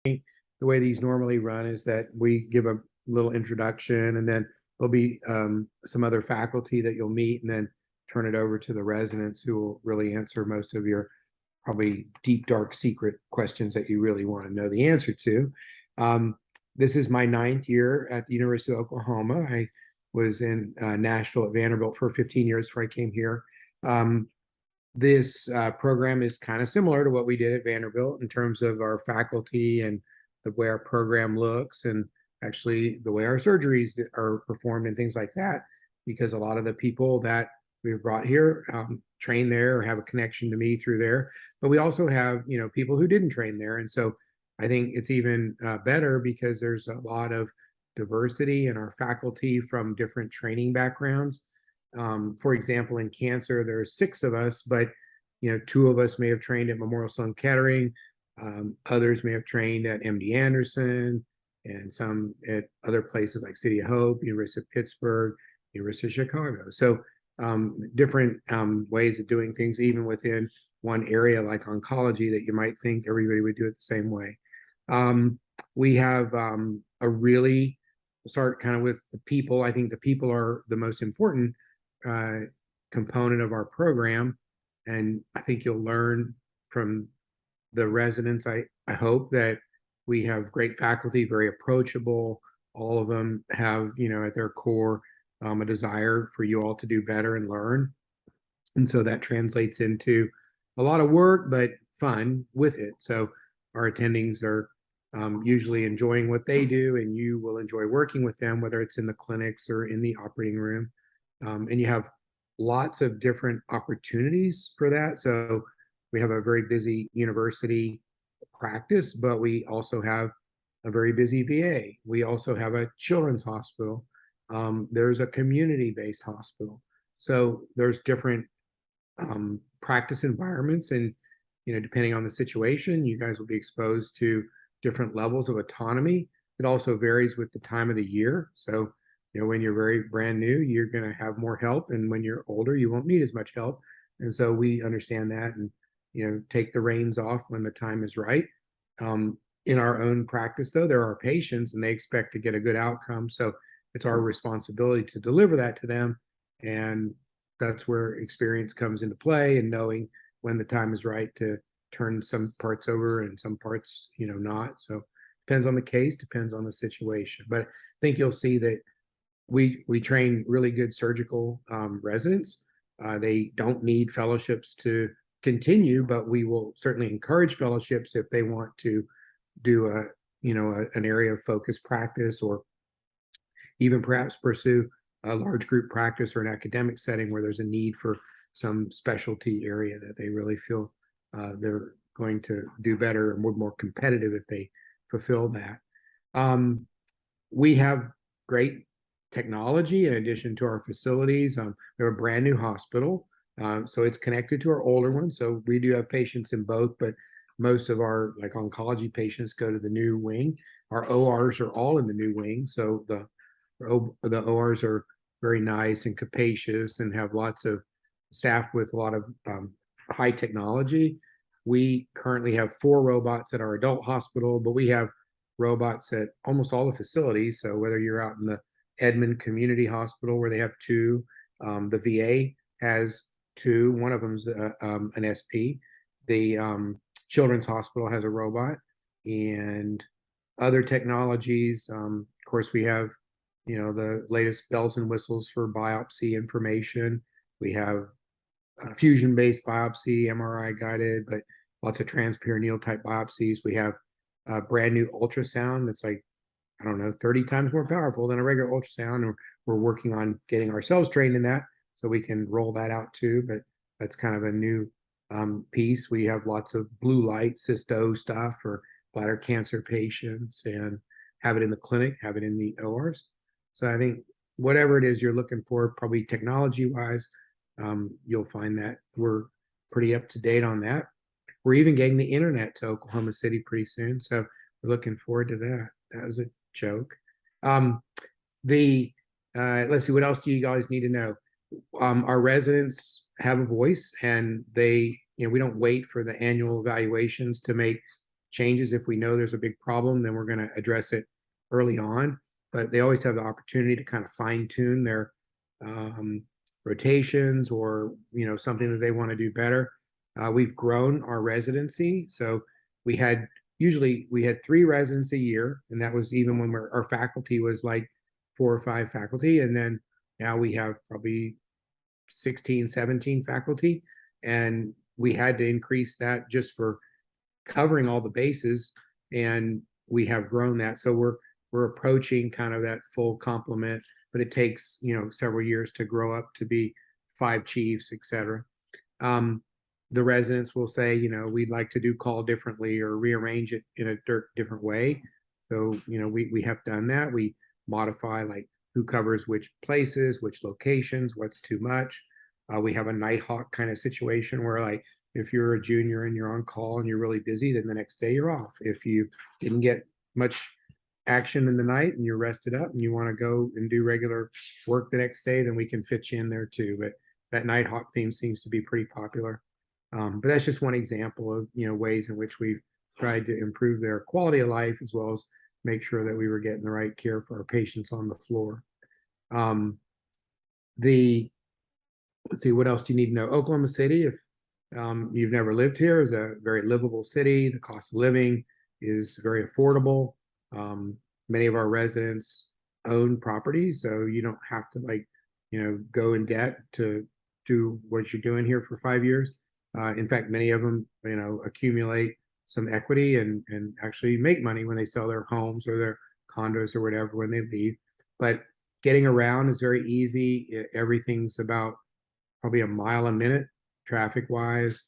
The way these normally run is that we give a little introduction, and then there'll be some other faculty that you'll meet, and then turn it over to the residents who will really answer most of your probably deep, dark, secret questions that you really want to know the answer to. This is my 9th year at the University of Oklahoma. I was in Nashville at Vanderbilt for 15 years before I came here. This program is kind of similar to what we did at Vanderbilt in terms of our faculty and the way our program looks, and actually the way our surgeries are performed and things like that, because a lot of the people that we've brought here train there or have a connection to me through there. But we also have, people who didn't train there. And so I think it's even better because there's a lot of diversity in our faculty from different training backgrounds. For example, in cancer, there's 6 of us, but 2 of us may have trained at Memorial Sloan Kettering. Others may have trained at MD Anderson, and some at other places like City of Hope, University of Pittsburgh, University of Chicago. So different ways of doing things, even within one area like oncology, that you might think everybody would do it the same way. We have a really start kind of with the people. I think the people are the most important component of our program, and I think you'll learn from the residents. I hope that we have great faculty, very approachable. All of them have, at their core, a desire for you all to do better and learn. And so that translates into a lot of work, but fun with it. So our attendings are usually enjoying what they do, and you will enjoy working with them, whether it's in the clinics or in the operating room. And you have lots of different opportunities for that. So we have a very busy university practice, but we also have a very busy VA. We also have a children's hospital. There's a community-based hospital. So there's different practice environments, and depending on the situation, you guys will be exposed to different levels of autonomy. It also varies with the time of the year. So when you're very brand new, you're going to have more help, and when you're older, you won't need as much help. And so we understand that, and take the reins off when the time is right. In our own practice, though, there are patients, and they expect to get a good outcome. So it's our responsibility to deliver that to them. And that's where experience comes into play, and knowing when the time is right to turn some parts over and some parts, not. So depends on the case, depends on the situation. But I think you'll see that we train really good surgical residents. They don't need fellowships to continue, but we will certainly encourage fellowships if they want to do an area of focused practice, or even perhaps pursue a large group practice or an academic setting where there's a need for some specialty area that they really feel they're going to do better and more competitive if they fulfill that. We have great technology in addition to our facilities. We have a brand new hospital, so it's connected to our older one. So we do have patients in both, but most of our oncology patients go to the new wing. Our ORs are all in the new wing, so the ORs are very nice and capacious and have lots of staff with a lot of high technology. We currently have 4 robots at our adult hospital, but we have robots at almost all the facilities. So whether you're out in the Edmond Community Hospital, where they have 2, the VA has 2. One of them's an SP. The Children's Hospital has a robot, and other technologies. Of course, we have the latest bells and whistles for biopsy information. We have fusion-based biopsy, MRI guided, but lots of transperineal type biopsies. We have a brand new ultrasound that's 30 times more powerful than a regular ultrasound. And we're working on getting ourselves trained in that so we can roll that out too. But that's kind of a new piece. We have lots of blue light cysto stuff for bladder cancer patients, and have it in the clinic, have it in the ORs. So I think whatever it is you're looking for, probably technology-wise, you'll find that we're pretty up to date on that. We're even getting the internet to Oklahoma City pretty soon, so we're looking forward to that. That was a joke. Let's see, what else do you guys need to know? Our residents have a voice, and they, we don't wait for the annual evaluations to make changes. If we know there's a big problem, then we're going to address it early on. But they always have the opportunity to kind of fine tune their rotations, or something that they want to do better. We've grown our residency, so we had 3 residents a year, and that was even when our faculty was like 4 or 5 faculty, and then now we have probably 16, 17 faculty, and we had to increase that just for covering all the bases, and we have grown that. So we're approaching kind of that full complement, but it takes several years to grow up to be 5 chiefs, etc. The residents will say, we'd like to do call differently or rearrange it in a different way. So, we have done that. We modify like who covers which places, which locations, what's too much. We have a Nighthawk kind of situation where, like, if you're a junior and you're on call and you're really busy, then the next day you're off. If you didn't get much action in the night and you're rested up and you want to go and do regular work the next day, then we can fit you in there too. But that Nighthawk theme seems to be pretty popular. But that's just one example of ways in which we've tried to improve their quality of life, as well as make sure that we were getting the right care for our patients on the floor. Let's see, what else do you need to know? Oklahoma City, if you've never lived here, is a very livable city. The cost of living is very affordable. Many of our residents own properties, so you don't have to go in debt to do what you're doing here for 5 years. In fact, many of them, accumulate some equity and actually make money when they sell their homes or their condos or whatever when they leave. But getting around is very easy. Everything's about probably a mile a minute traffic wise.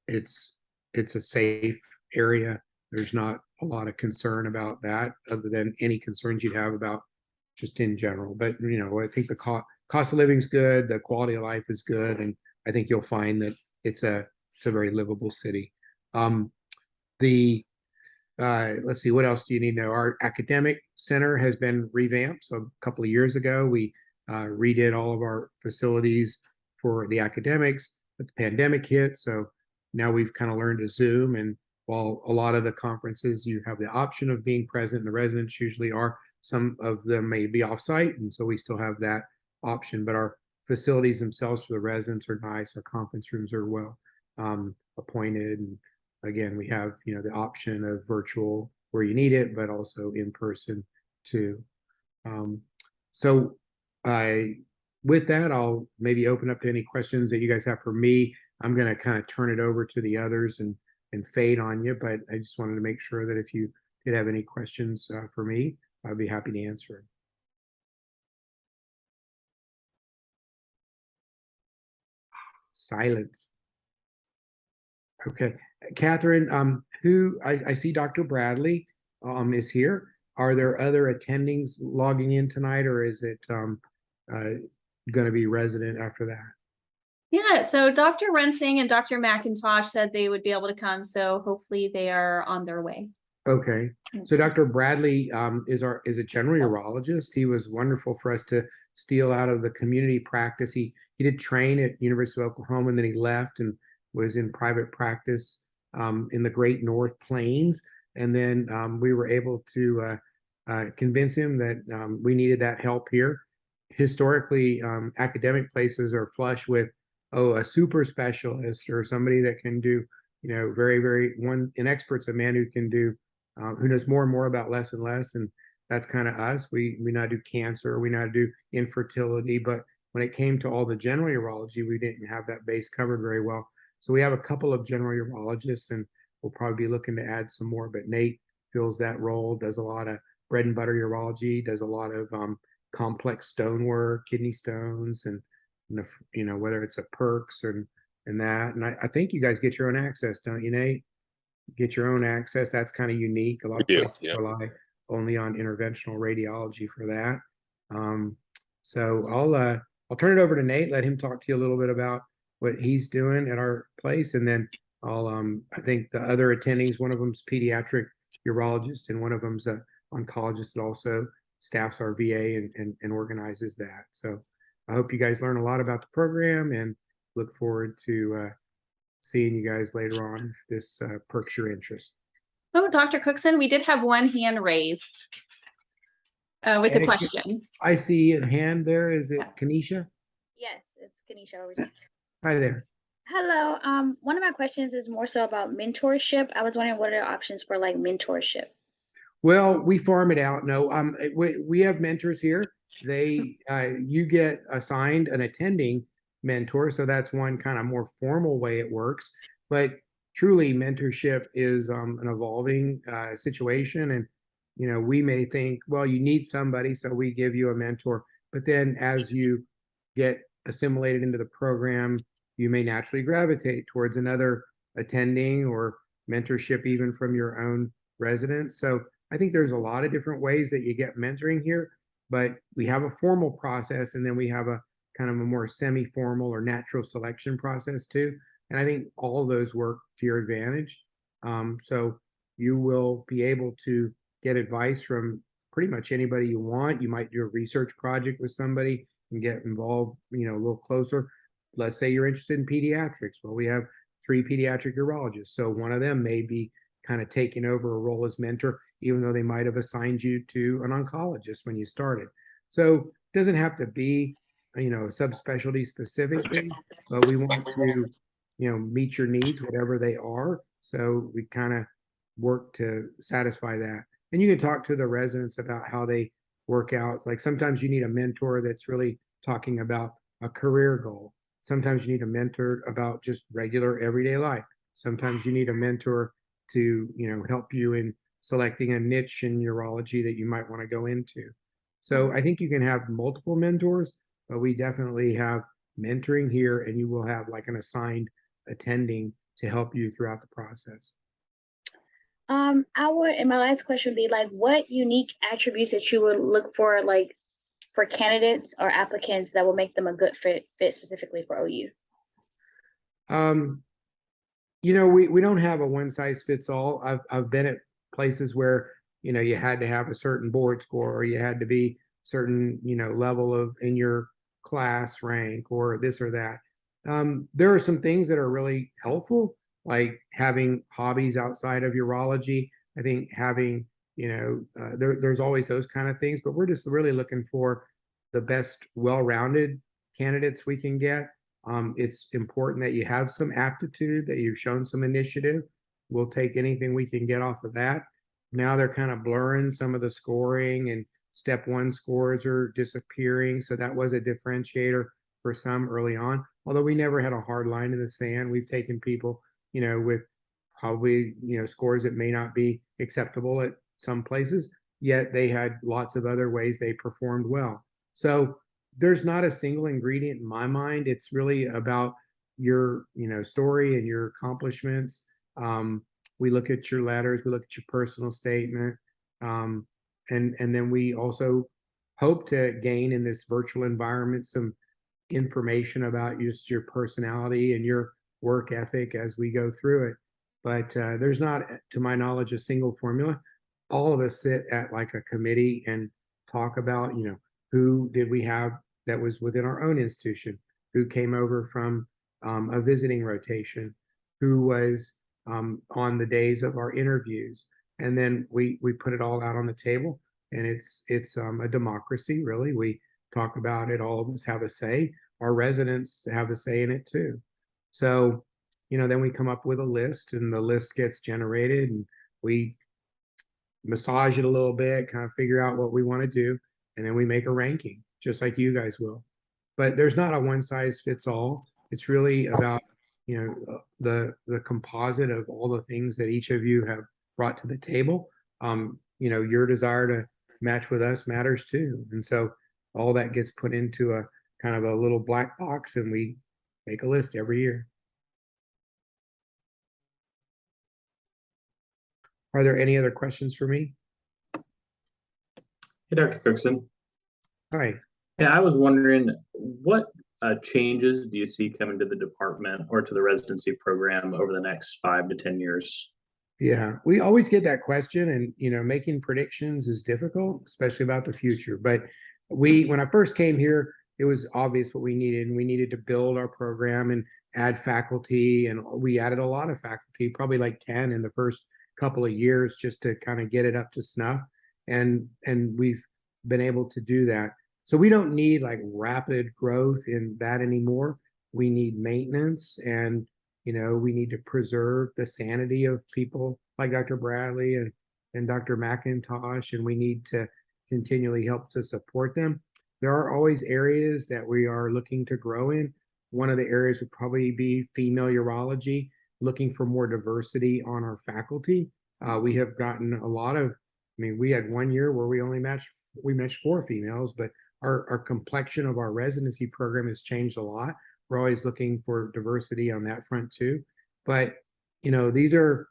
It's a safe area. There's not a lot of concern about that, other than any concerns you'd have about just in general. But I think the cost of living is good, the quality of life is good, and I think you'll find that it's a very livable city. Let's see, what else do you need to know? Our academic center has been revamped. So a couple of years ago, we redid all of our facilities for the academics, but the pandemic hit. So now we've kind of learned to Zoom. And while a lot of the conferences, you have the option of being present, and the residents usually are, some of them may be offsite. And so we still have that option, but our facilities themselves for the residents are nice. Our conference rooms are well appointed. And again, we have, the option of virtual where you need it, but also in person too. So with that, I'll maybe open up to any questions that you guys have for me. I'm going to kind of turn it over to the others and fade on you, but I just wanted to make sure that if you did have any questions for me, I'd be happy to answer it. Silence. Okay, Catherine, who I see Dr. Bradley is here. Are there other attendings logging in tonight, or is it going to be resident after that? Yeah, so Dr. Rensing and Dr. Mcintosh said they would be able to come, so hopefully they are on their way. Okay, so Dr. Bradley is a general urologist. He was wonderful for us to steal out of the community practice. He did train at University of Oklahoma, and then he left and was in private practice in the Great North Plains. And then we were able to convince him that we needed that help here. Historically, academic places are flush with a super specialist or somebody that can do, very, very an expert's a man who can do, who knows more and more about less and less. And that's kind of us. We now do cancer, we now do infertility, but when it came to all the general urology, we didn't have that base covered very well. So we have a couple of general urologists, and we'll probably be looking to add some more. But Nate fills that role, does a lot of bread and butter urology, does a lot of complex stone work, kidney stones, and whether it's a perks and that. And I think you guys get your own access, don't you, Nate? Get your own access. That's kind of unique. A lot of places rely only on interventional radiology for that. So I'll turn it over to Nate, let him talk to you a little bit about what he's doing at our place, and then I think the other attendees, one of them's pediatric urologist, and one of them's an oncologist that also staffs our VA and organizes that. So I hope you guys learn a lot about the program, and look forward to seeing you guys later on if this perks your interest. Oh, Dr. Cookson, we did have one hand raised with a And question. I see a hand there. Is it Yeah. Kanisha? Yes, it's Kanisha over here. Hi there. Hello. One of my questions is more so about mentorship. I was wondering what are the options for like mentorship? Well, we farm it out. No, we have mentors here. You get assigned an attending mentor, so that's one kind of more formal way it works. But truly, mentorship is an evolving situation, and we may think, well, you need somebody, so we give you a mentor. But then, as you get assimilated into the program, you may naturally gravitate towards another attending or mentorship, even from your own residents. So I think there's a lot of different ways that you get mentoring here, but we have a formal process and then we have a kind of a more semi-formal or natural selection process too. And I think all of those work to your advantage. So you will be able to get advice from pretty much anybody you want. You might do a research project with somebody and get involved, a little closer. Let's say you're interested in pediatrics. Well, we have 3 pediatric urologists. So one of them may be kind of taking over a role as mentor, even though they might have assigned you to an oncologist when you started. So it doesn't have to be, a subspecialty specific thing, but we want to, meet your needs, whatever they are. So we kind of work to satisfy that. And you can talk to the residents about how they work out. Like sometimes you need a mentor that's really talking about a career goal. Sometimes you need a mentor about just regular everyday life. Sometimes you need a mentor to help you in selecting a niche in urology that you might want to go into. So I think you can have multiple mentors, but we definitely have mentoring here, and you will have like an assigned attending to help you throughout the process. And my last question would be like, what unique attributes that you would look for, like for candidates or applicants that will make them a good fit specifically for OU? Um, we don't have a one size fits all. I've been at places where you had to have a certain board score, or you had to be certain level of in your class rank, or this or that. There are some things that are really helpful, like having hobbies outside of urology. I think having there's always those kind of things, but we're just really looking for the best well-rounded candidates we can get. It's important that you have some aptitude, that you've shown some initiative. We'll take anything we can get off of that. Now they're kind of blurring some of the scoring, and step 1 scores are disappearing. So that was a differentiator for some early on. Although we never had a hard line in the sand, we've taken people, with probably, scores that may not be acceptable at some places, yet they had lots of other ways they performed well. So there's not a single ingredient in my mind. It's really about your, story and your accomplishments. We look at your letters, we look at your personal statement, and then we also hope to gain in this virtual environment some information about just your personality and your work ethic as we go through it. But there's not, to my knowledge, a single formula. All of us sit at like a committee and talk about, who did we have that was within our own institution, who came over from a visiting rotation, who was on the days of our interviews, and then we put it all out on the table, and it's a democracy, really. We talk about it. All of us have a say. Our residents have a say in it too. So, then we come up with a list, and the list gets generated, and we massage it a little bit, kind of figure out what we want to do, and then we make a ranking, just like you guys will. But there's not a one size fits all. It's really about the composite of all the things that each of you have brought to the table. Your desire to match with us matters too, and so all that gets put into a kind of a little black box, and we make a list every year. Are there any other questions for me? Hey, Dr. Cookson. Hi. Yeah, I was wondering what changes do you see coming to the department or to the residency program over the next 5 to 10 years? Yeah, we always get that question, and making predictions is difficult, especially about the future. But when I first came here, it was obvious what we needed, and we needed to build our program and add faculty, and we added a lot of faculty, probably like 10 in the first couple of years just to kind of get it up to snuff. And we've been able to do that. So we don't need like rapid growth in that anymore. We need maintenance, and we need to preserve the sanity of people like Dr. Bradley and Dr. Mcintosh, and we need to continually help to support them. There are always areas that we are looking to grow in. One of the areas would probably be female urology, looking for more diversity on our faculty. We have gotten a lot of, we had 1 year where we matched 4 females, but our complexion of our residency program has changed a lot. We're always looking for diversity on that front too. But, these are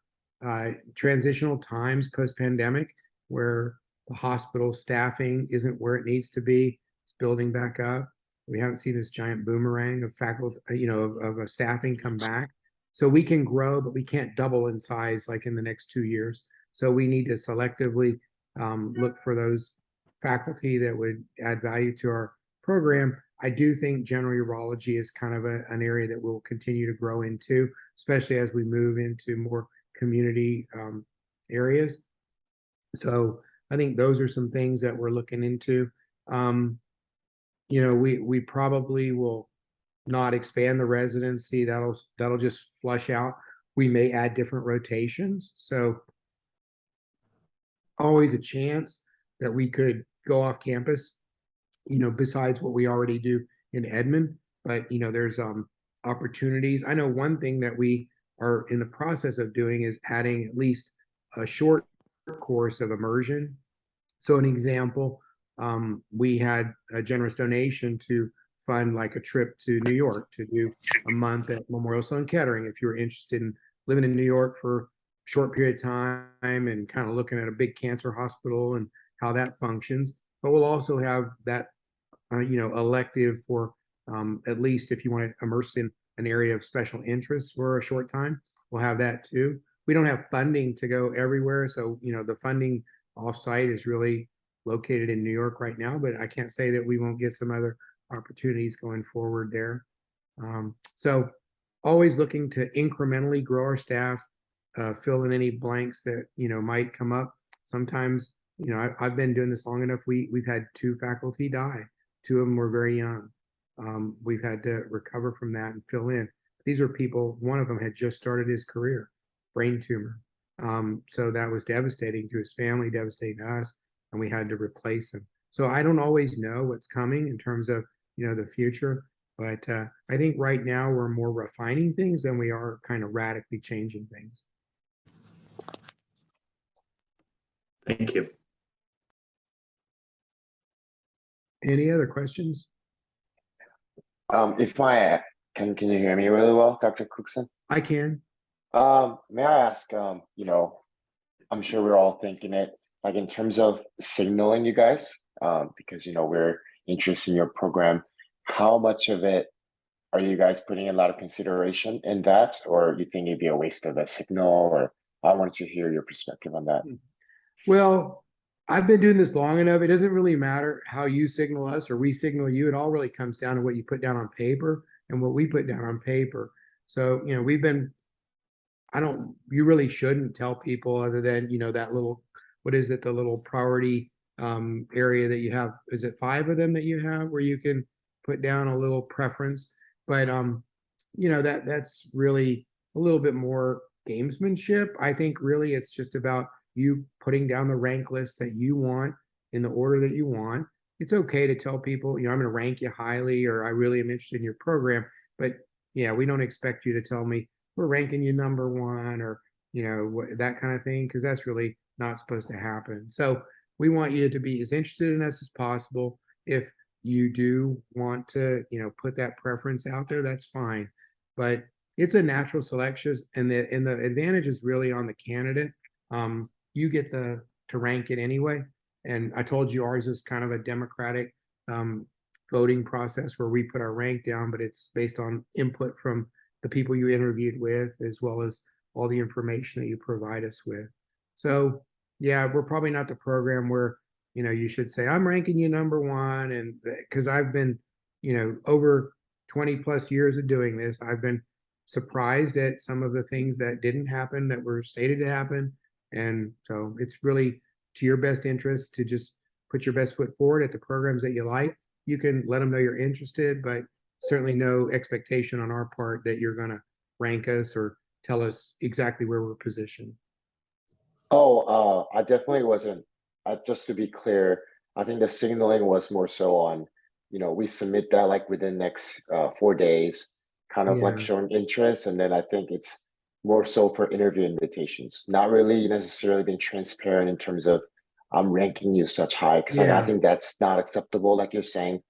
transitional times post-pandemic where the hospital staffing isn't where it needs to be. It's building back up. We haven't seen this giant boomerang of faculty, of staffing come back. So we can grow, but we can't double in size like in the next 2 years. So we need to selectively look for those faculty that would add value to our program. I do think general urology is kind of an area that we'll continue to grow into, especially as we move into more community areas. So I think those are some things that we're looking into. We probably will not expand the residency. That'll just flush out. We may add different rotations. So always a chance that we could go off campus, besides what we already do in Edmond. But, there's opportunities. I know one thing that we are in the process of doing is adding at least a short course of immersion. So an example, we had a generous donation to fund like a trip to New York to do a month at Memorial Sloan Kettering. If you're interested in living in New York for a short period of time and kind of looking at a big cancer hospital and how that functions. But we'll also have that, elective for at least if you want to immerse in an area of special interest for a short time, we'll have that too. We don't have funding to go everywhere. So, the funding offsite is really located in New York right now, but I can't say that we won't get some other opportunities going forward there. So always looking to incrementally grow our staff, fill in any blanks that, might come up. Sometimes, I've been doing this long enough. We've had 2 faculty die. 2 of them were very young. We've had to recover from that and fill in. These are people, one of them had just started his career, brain tumor. So that was devastating to his family, devastating to us, and we had to replace him. So I don't always know what's coming in terms of, the future, but I think right now we're more refining things than we are kind of radically changing things. Thank you. Any other questions? Can you hear me really well, Dr. Cookson? I can. May I ask, I'm sure we're all thinking it, like in terms of signaling you guys, because, we're interested in your program, how much of it are you guys putting a lot of consideration in that, or you think it'd be a waste of a signal? Or I wanted to hear your perspective on that. Well, I've been doing this long enough. It doesn't really matter how you signal us or we signal you. It all really comes down to what you put down on paper and what we put down on paper. So, you really shouldn't tell people other than, that little, what is it? The little priority area that you have. Is it 5 of them that you have where you can put down a little preference? But, that's really a little bit more gamesmanship. I think really it's just about you putting down the rank list that you want in the order that you want. It's okay to tell people, I'm going to rank you highly, or I really am interested in your program. But yeah, we don't expect you to tell me we're ranking you number 1 or, that kind of thing, because that's really not supposed to happen. So we want you to be as interested in us as possible. If you do want to, put that preference out there, that's fine. But it's a natural selection, and the advantage is really on the candidate. You get to rank it anyway. And I told you ours is kind of a democratic voting process where we put our rank down, but it's based on input from the people you interviewed with, as well as all the information that you provide us with. So yeah, we're probably not the program where, you should say, I'm ranking you number 1. And because I've been, over 20 plus years of doing this, I've been surprised at some of the things that didn't happen that were stated to happen. And so it's really to your best interest to just put your best foot forward at the programs that you like. You can let them know you're interested, but certainly no expectation on our part that you're going to rank us or tell us exactly where we're positioned. Oh, I definitely wasn't. Just to be clear, I think the signaling was more so on, we submit that like within next 4 days, kind of like Yeah. showing interest, and then I think it's more so for interview invitations, not really necessarily being transparent in terms of I'm ranking you such high, because like I Yeah. think that's not acceptable, like you're saying.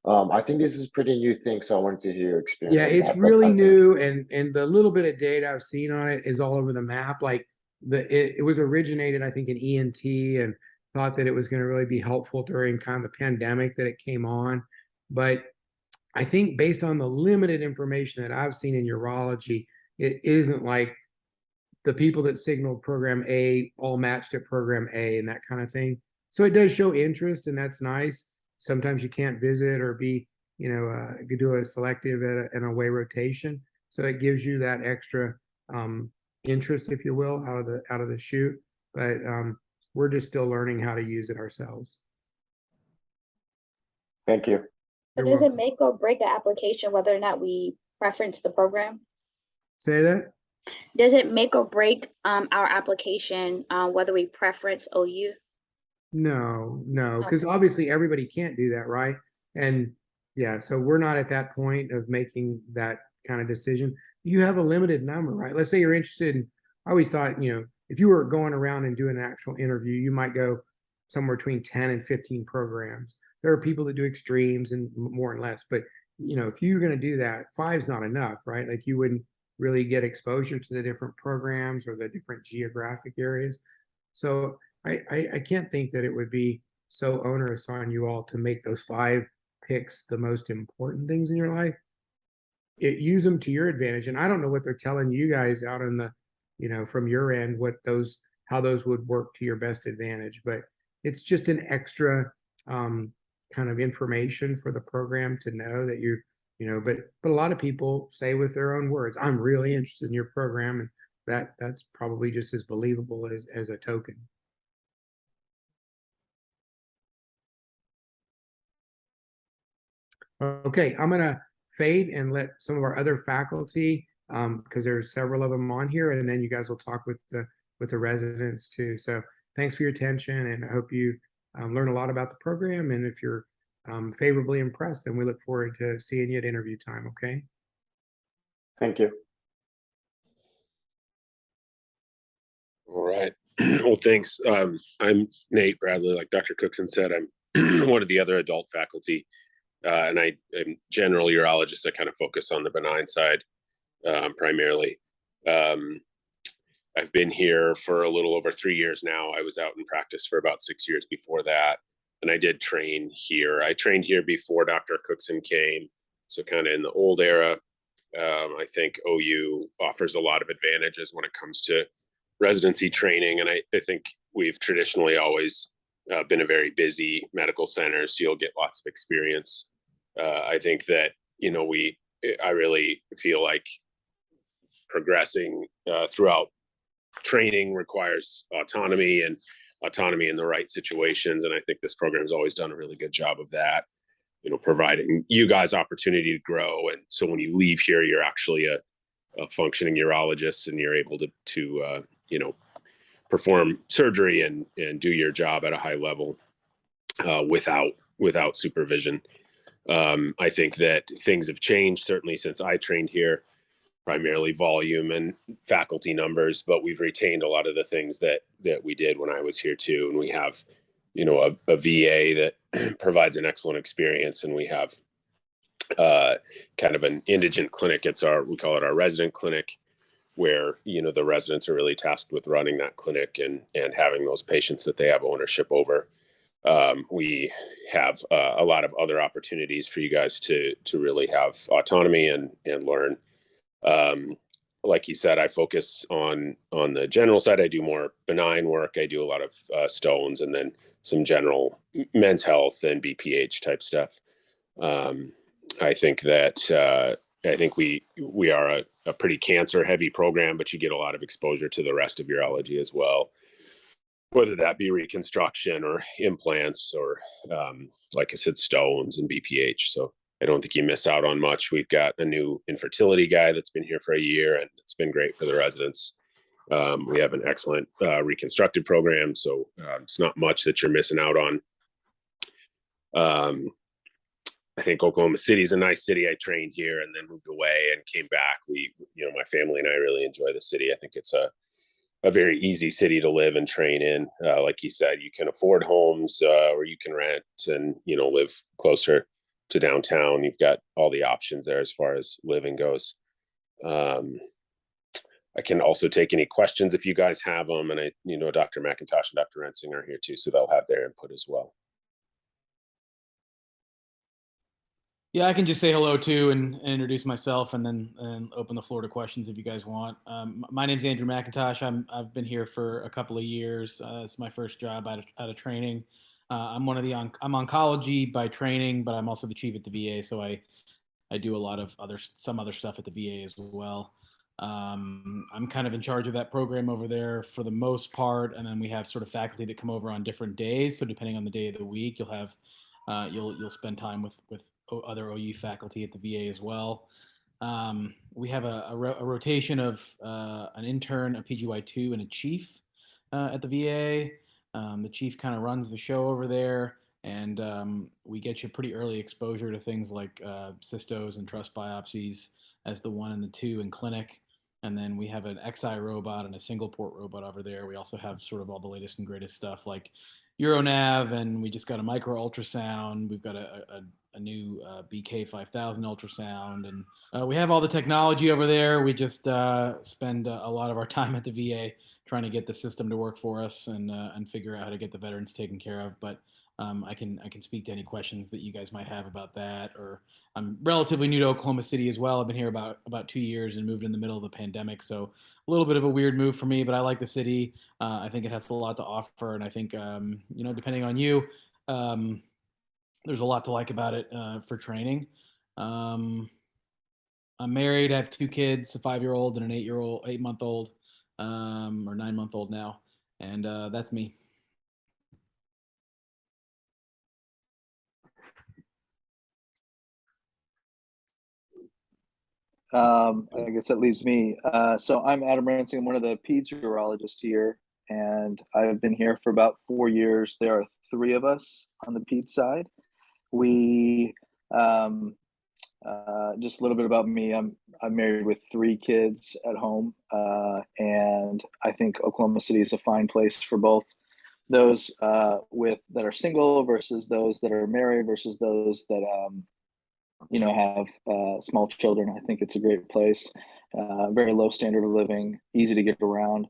I think this is a pretty new thing, so I wanted to hear your experience Yeah, on it's that. But really new, and the little bit of data I've seen on it is all over the map. Like it was originated, I think, in ENT, and thought that it was going to really be helpful during kind of the pandemic that it came on. But I think based on the limited information that I've seen in urology, it isn't like the people that signaled program A all matched at program A and that kind of thing. So it does show interest, and that's nice. Sometimes you can't visit or be, you do a selective and away rotation. So it gives you that extra interest, if you will, out of the chute. But we're just still learning how to use it ourselves. thank you. So You're does it welcome. make or break an application whether or not we preference the program? Say that. Does it make or break our application whether we preference OU? No, because Okay. obviously everybody can't do that, right? And yeah, so we're not at that point of making that kind of decision. You have a limited number, right? Let's say you're interested in, I always thought, if you were going around and doing an actual interview, you might go somewhere between 10 and 15 programs. There are people that do extremes and more and less, but if you're going to do that, five's not enough, right? Like you wouldn't really get exposure to the different programs or the different geographic areas. So I can't think that it would be so onerous on you all to make those 5 picks the most important things in your life. Use them to your advantage. And I don't know what they're telling you guys out in the, from your end, how those would work to your best advantage. But it's just an extra kind of information for the program to know that but a lot of people say with their own words, I'm really interested in your program. And that's probably just as believable as a token. Okay, I'm gonna fade and let some of our other faculty, because there's several of them on here, and then you guys will talk with the residents too. So thanks for your attention, and I hope you learn a lot about the program. And if you're favorably impressed, and we look forward to seeing you at interview time. Okay. Thank you. All right. Well, thanks. I'm Nate Bradley. Like Dr. Cookson said, I'm one of the other adult faculty, and I am general urologist. I kind of focus on the benign side primarily. I've been here for a little over 3 years now. I was out in practice for about 6 years before that, and I did train here. I trained here before Dr. Cookson came, so kind of in the old era. I think OU offers a lot of advantages when it comes to residency training. And I think we've traditionally always been a very busy medical center, so you'll get lots of experience. I think that, I really feel like progressing throughout training requires autonomy in the right situations. And I think this program has always done a really good job of that, providing you guys opportunity to grow. And so when you leave here, you're actually a functioning urologist, and you're able to perform surgery and do your job at a high level without supervision. I think that things have changed certainly since I trained here, primarily volume and faculty numbers, but we've retained a lot of the things that we did when I was here too. And we have, a VA that provides an excellent experience, and we have kind of an indigent clinic. We call it our resident clinic, where the residents are really tasked with running that clinic and having those patients that they have ownership over. We have a lot of other opportunities for you guys to really have autonomy and learn. Like you said, I focus on the general side. I do more benign work. I do a lot of stones, and then some general men's health and BPH type stuff. I think that we are a pretty cancer heavy program, but you get a lot of exposure to the rest of urology as well. whether that be reconstruction or implants or, like I said, stones and BPH. So I don't think you miss out on much. We've got a new infertility guy that's been here for a year, and it's been great for the residents. We have an excellent reconstructed program, so it's not much that you're missing out on. I think Oklahoma City is a nice city. I trained here and then moved away and came back. My family and I really enjoy the city. I think it's a very easy city to live and train in. Like you said, you can afford homes or you can rent and, live closer to downtown. You've got all the options there as far as living goes. I can also take any questions if you guys have them. And Dr. Mcintosh and Dr. Rensing are here too, so they'll have their input as well. Yeah, I can just say hello too and introduce myself and then open the floor to questions if you guys want. My name's Andrew Mcintosh. I've been here for a couple of years. It's my first job out of training. I'm I'm oncology by training, but I'm also the chief at the VA, so I do a lot of some other stuff at the VA as well. I'm kind of in charge of that program over there for the most part, and then we have sort of faculty that come over on different days. So depending on the day of the week, you'll have you'll spend time with other OU faculty at the VA as well. We have a rotation of an intern, a PGY2, and a chief at the VA. The chief kind of runs the show over there, and we get you pretty early exposure to things like cystos and trust biopsies as the 1 and the 2 in clinic. And then we have an XI robot and a single port robot over there. We also have sort of all the latest and greatest stuff like UroNav, and we just got a micro ultrasound. We've got a new BK 5000 ultrasound, and we have all the technology over there. We just spend a lot of our time at the VA trying to get the system to work for us and figure out how to get the veterans taken care of. But I can speak to any questions that you guys might have about that. Or I'm relatively new to Oklahoma City as well. I've been here about 2 years and moved in the middle of the pandemic, so a little bit of a weird move for me. But I like the city. I think it has a lot to offer, and I think depending on you, there's a lot to like about it for training. I'm married. I have 2 kids, a 5-year-old and an 8-month-old, or 9-month-old now, and that's me. I guess that leaves me. So I'm Adam Ransing. I'm one of the peds urologists here, and I've been here for about 4 years. There are 3 of us on the peds side. We just a little bit about me. I'm married with 3 kids at home, and I think Oklahoma City is a fine place for both those that are single versus those that are married versus those that have small children. I think it's a great place. Very low standard of living, easy to get around.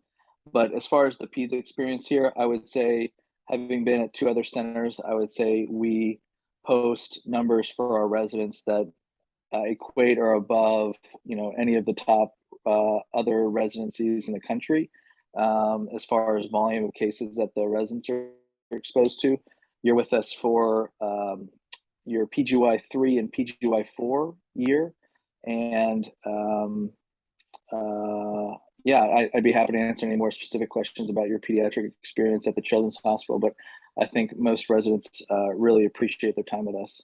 But as far as the peds experience here, I would say, having been at 2 other centers, I would say we post numbers for our residents that equate or above, any of the top other residencies in the country. As far as volume of cases that the residents are exposed to, you're with us for your PGY3 and PGY4 year, and I'd be happy to answer any more specific questions about your pediatric experience at the Children's Hospital, but I think most residents really appreciate their time with us.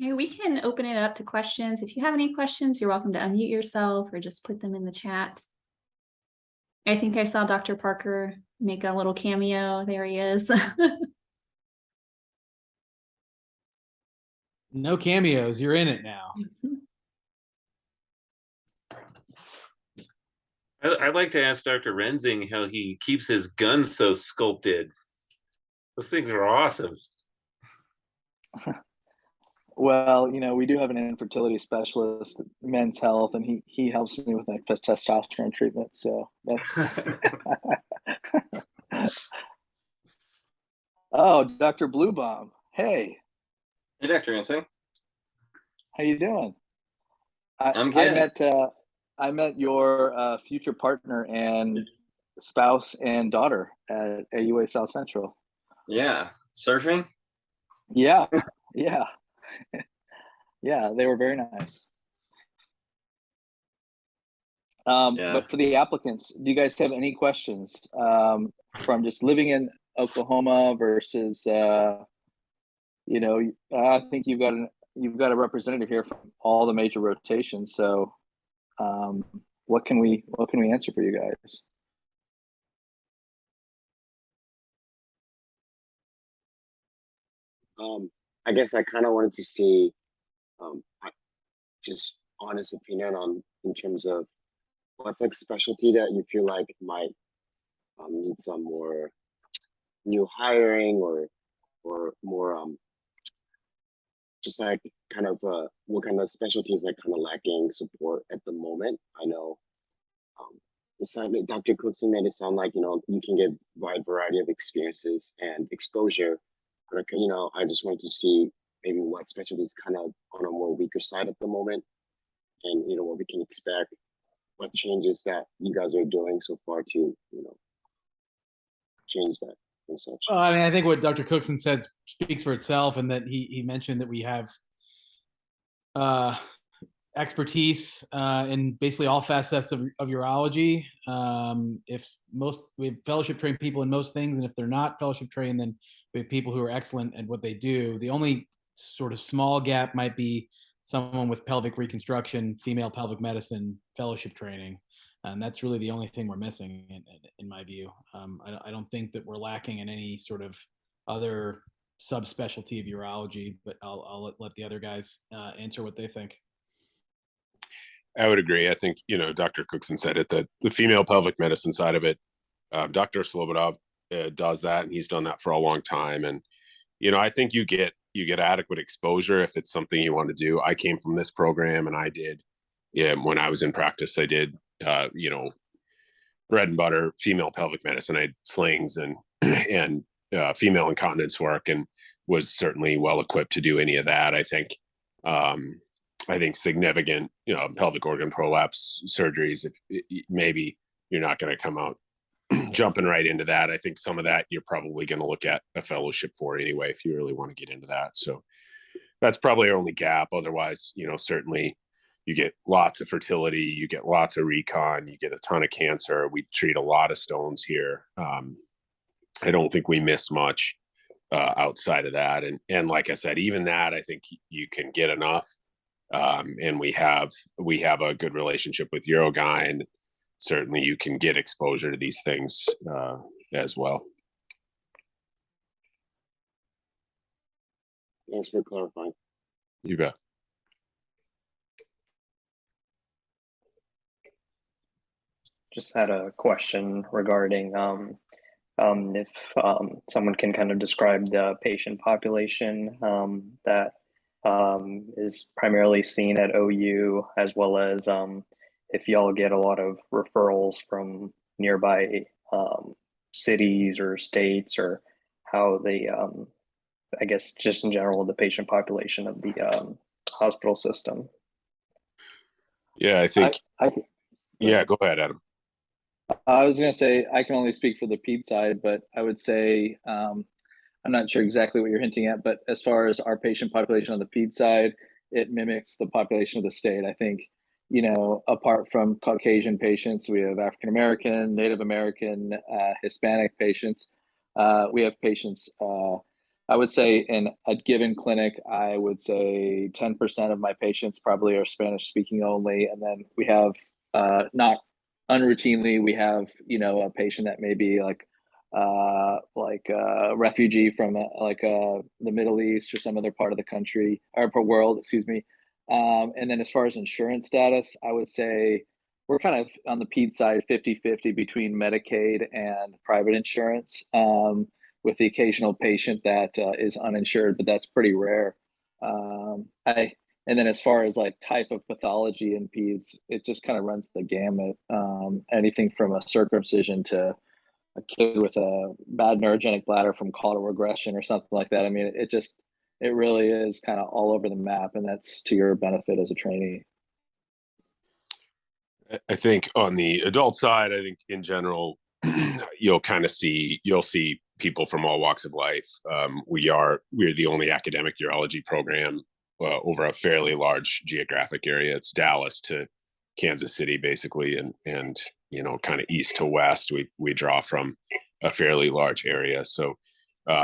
Okay, we can open it up to questions. If you have any questions, you're welcome to unmute yourself or just put them in the chat. I think I saw Dr. Parker make a little cameo. There he is. No cameos. You're in it now. I'd like to ask Dr. Rensing how he keeps his gun so sculpted. Those things are awesome. Well, we do have an infertility specialist, Men's Health, and he helps me with my testosterone treatment. So that's Oh, Dr. Bluebaum. Hey. Hey, Dr. Rensing. How you doing? I'm good. I met your future partner and spouse and daughter at AUA South Central. Yeah. Surfing? Yeah. Yeah, they were very nice. Yeah. But for the applicants, do you guys have any questions from just living in Oklahoma versus, you know, I think you've got a representative here from all the major rotations. So, what can we answer for you guys? I guess I kind of wanted to see, just honest opinion on in terms of what's like specialty that you feel like might need some more new hiring or more just like kind of what kind of specialties like kind of lacking support at the moment. I know it sounded Dr. Cookson made it sound like, you know, you can get wide variety of experiences and exposure. But you know, I just wanted to see maybe what specialties kind of on a more weaker side at the moment, and you know what we can expect, what changes that you guys are doing so far to, you know, change that and such. Well, I mean, I think what Dr. Cookson said speaks for itself, and that he mentioned that we have expertise in basically all facets of urology. If we have fellowship trained people in most things, and if they're not fellowship trained, then we have people who are excellent at what they do. The only sort of small gap might be someone with pelvic reconstruction, female pelvic medicine fellowship training. And that's really the only thing we're missing, in my view. I don't think that we're lacking in any sort of other subspecialty of urology, but I'll let the other guys answer what they think. I would agree. I think, you know, Dr. Cookson said it, that the female pelvic medicine side of it, Dr. Slobodov does that, and he's done that for a long time. And, you know, I think you get adequate exposure if it's something you want to do. I came from this program, and I did, when I was in practice, I did, you know, bread and butter female pelvic medicine. I had slings and female incontinence work, and was certainly well equipped to do any of that. I think significant, you know, pelvic organ prolapse surgeries, if maybe you're not going to come out jumping right into that. I think some of that you're probably going to look at a fellowship for anyway, if you really want to get into that. So that's probably our only gap. Otherwise, you know, certainly you get lots of fertility, you get lots of recon, you get a ton of cancer. We treat a lot of stones here. I don't think we miss much outside of that. And like I said, even that, I think you can get enough. And we have a good relationship with Urogyn. Certainly you can get exposure to these things as well. Thanks for clarifying. You bet. Just had a question regarding if someone can kind of describe the patient population that is primarily seen at OU, as well as if y'all get a lot of referrals from nearby cities or states, or how they, I guess, just in general, the patient population of the hospital system. Yeah, I think. Yeah, go ahead, Adam. I was going to say, I can only speak for the ped side, but I would say, I'm not sure exactly what you're hinting at, but as far as our patient population on the ped side, it mimics the population of the state. I think, you know, apart from Caucasian patients, we have African American, Native American, Hispanic patients. We have patients, I would say in a given clinic, I would say 10% of my patients probably are Spanish speaking only. And then we have, not unroutinely, we have, you know, a patient that may be like a refugee from the Middle East or some other part of the country or world, excuse me. And then as far as insurance status, I would say we're kind of on the ped side 50-50 between Medicaid and private insurance, with the occasional patient that is uninsured, but that's pretty rare. And then as far as like type of pathology in peds, it just kind of runs the gamut. Anything from a circumcision to a kid with a bad neurogenic bladder from caudal regression or something like that. I mean, it really is kind of all over the map, and that's to your benefit as a trainee. I think on the adult side, I think in general, you'll see people from all walks of life. We're the only academic urology program over a fairly large geographic area. It's Dallas to Kansas City, basically, and kind of east to west. We draw from a fairly large area, so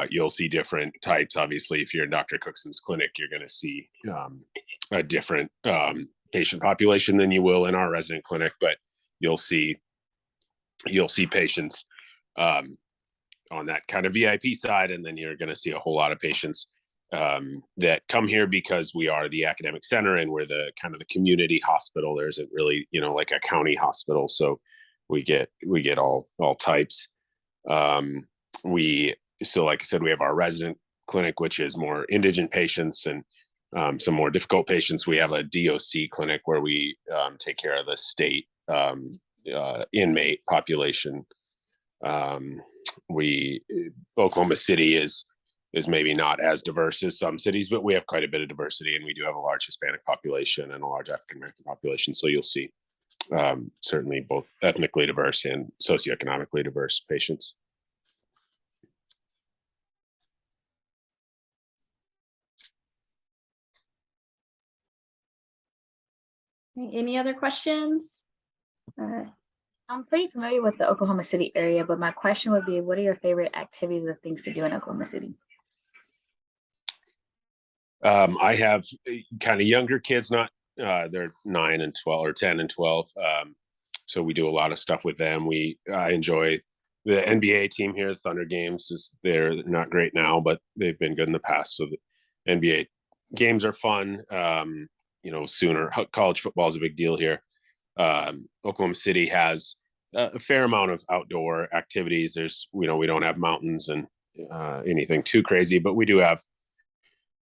you'll see different types. Obviously, if you're in Dr. Cookson's clinic, you're going to see a different patient population than you will in our resident clinic, but you'll see patients on that kind of VIP side, and then you're going to see a whole lot of patients that come here because we are the academic center and we're the kind of the community hospital. There isn't really, like a county hospital, so we get all types. So like I said, we have our resident clinic, which is more indigent patients and some more difficult patients. We have a DOC clinic where we take care of the state inmate population. Oklahoma City is maybe not as diverse as some cities, but we have quite a bit of diversity, and we do have a large Hispanic population and a large African American population. So you'll see certainly both ethnically diverse and socioeconomically diverse patients. Any other questions? I'm pretty familiar with the Oklahoma City area, but my question would be, what are your favorite activities or things to do in Oklahoma City? I have kind of younger kids, not they're 9 and 12 or 10 and 12. So we do a lot of stuff with them. I enjoy the NBA team here. The Thunder games they're not great now, but they've been good in the past. So the NBA games are fun. Sooner college football is a big deal here. Oklahoma City has a fair amount of outdoor activities. We don't have mountains and anything too crazy, but we do have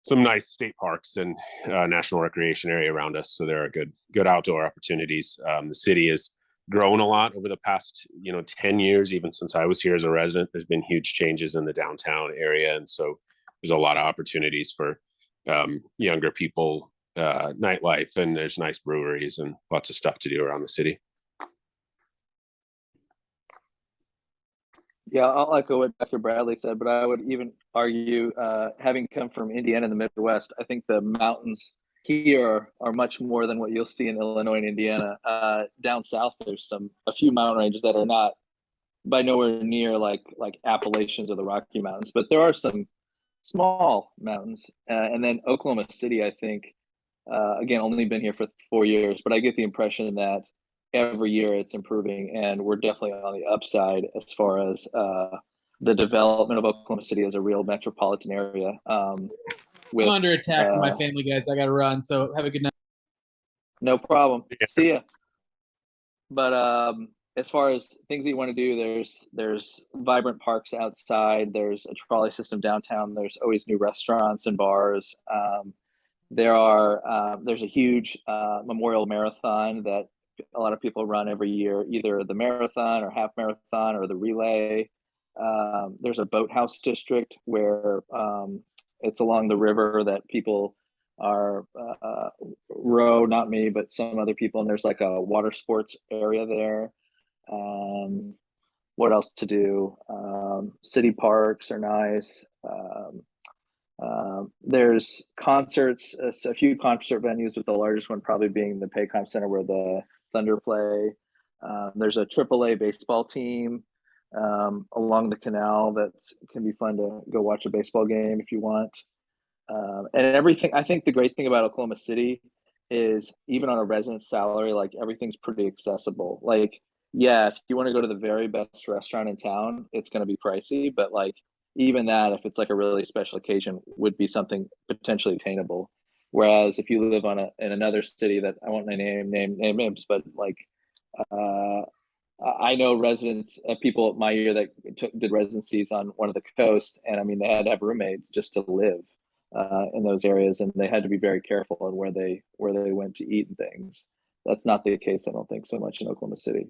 some nice state parks and national recreation area around us. So there are good outdoor opportunities. The city has grown a lot over the past 10 years. Even since I was here as a resident, there's been huge changes in the downtown area, and so there's a lot of opportunities for younger people, nightlife, and there's nice breweries and lots of stuff to do around the city. Yeah, I'll echo what Dr. Bradley said, but I would even argue, having come from Indiana in the Midwest, I think the mountains here are much more than what you'll see in Illinois and Indiana. Down south, there's a few mountain ranges that are not by nowhere near like Appalachians or the Rocky Mountains, but there are some small mountains. And then Oklahoma City, I think, again, only been here for 4 years, but I get the impression that every year it's improving, and we're definitely on the upside as far as the development of Oklahoma City as a real metropolitan area. I'm under attack from my family, guys. I got to run, so have a good night. No problem. See ya. But as far as things that you want to do, there's vibrant parks outside. There's a trolley system downtown. There's always new restaurants and bars. There's a huge memorial marathon that a lot of people run every year, either the marathon or half marathon or the relay. There's a boathouse district where it's along the river that people are row, not me, but some other people, and there's like a water sports area there. What else to do? City parks are nice. There's concerts, a few concert venues, with the largest one probably being the Paycom Center where the Thunder play. There's a AAA baseball team along the canal that can be fun to go watch a baseball game if you want. And everything, I think the great thing about Oklahoma City is even on a resident salary, like everything's pretty accessible. Like, yeah, if you want to go to the very best restaurant in town, it's going to be pricey, but like even that, if it's like a really special occasion, would be something potentially attainable. Whereas if you live in another city that I won't name names, but like I know residents, people my year that did residencies on one of the coasts, and I mean they had to have roommates just to live in those areas, and they had to be very careful on where they went to eat and things. That's not the case, I don't think, so much in Oklahoma City.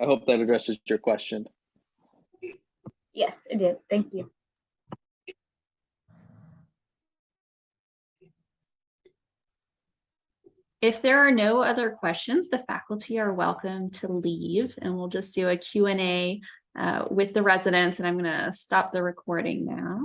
I hope that addresses your question. Yes, it did. Thank you. If there are no other questions, the faculty are welcome to leave, and we'll just do a Q&A with the residents, and I'm going to stop the recording now.